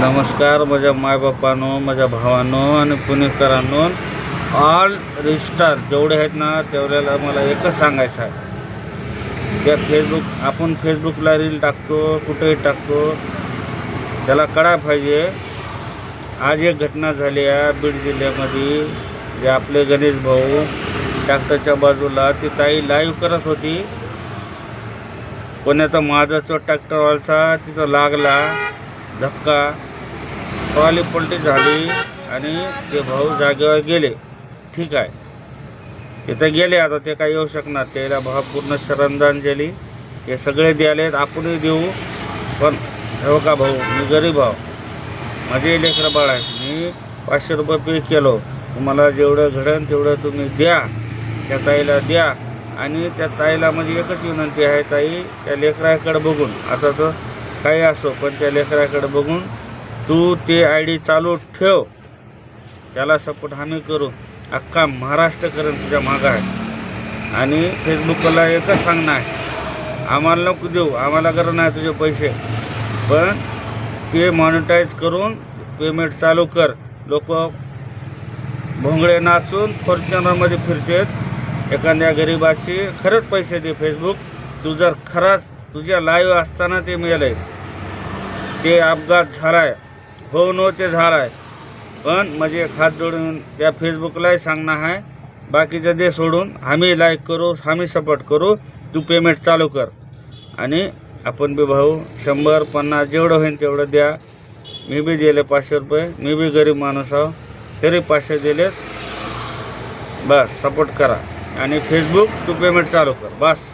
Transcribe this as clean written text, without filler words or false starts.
नमस्कार माझ्या मायबापांनो, माझ्या भावांनो आणि पुणेकरांनो, ऑल रजिस्टर जेवढे आहेत ना तेवढ्याला मला एकच सांगायचं आहे. त्या आपण फेसबुकला रील टाकतो, कुठेही टाकतो, त्याला कळायला पाहिजे. आज एक घटना झाली आहे बीड जिल्ह्यामध्ये. जे आपले गणेश भाऊ ट्रॅक्टरच्या बाजूला ती ताई लाईव्ह करत होती. कोणाचा माझाचा ट्रॅक्टरवालचा तिथं लागला धक्का, ट्रॉली पलटी झाली आणि ते भाऊ जागेवर गेले. ठीक आहे, तिथं गेले, आता ते काही येऊ शकणार. त्याला भावपूर्ण श्रद्धांजली हे सगळे द्यालेत, आपणही देऊ. पण हो का भाऊ, मी गरीब भाऊ, माझे लेकरं बाळ आहे. मी 500 रुपये पे केलो. तुम्हाला जेवढं घडन तेवढं तुम्ही द्या, त्या ताईला द्या. आणि त्या ताईला म्हणजे एकच विनंती आहे, ताई त्या लेकराकडे बघून, आता तर काही असो पण त्या लेकराकडे बघून तू ते ID चालू ठेव. त्याला सपोर्ट आम्ही करू, अख्खा महाराष्ट्र करेन तुझ्या मागं आहे. आणि फेसबुकला एकच सांगणं आहे, आम्हाला नको देऊ, आम्हाला गरज नाही तुझे पैसे, पण ते मॉनिटाईज करून पेमेंट चालू कर. लोक भोंगळे नाचून फॉर्च्युनरमध्ये फिरतात. एखाद्या गरिबाचे खरंच पैसे दे फेसबुक. तू जर खरंच तुझ्या लाईव्ह असताना ते मिळालं, ते अपघात झाला आहे, हो नो ते झाला आहे, पण म्हणजे हात जोडून त्या फेसबुकलाही सांगणं आहे, बाकीचं दे सोडून, आम्ही लाईक करू, आम्ही सपोर्ट करू, तू पेमेंट चालू कर. आणि आपण बी भाऊ 100, 50 जेवढं होईल तेवढं द्या. मी बी दिले 500 रुपये, मी बी गरीब माणूस आहो, तरी 500 दिलेत. बस सपोर्ट करा आणि फेसबुक तू पेमेंट चालू कर, बस.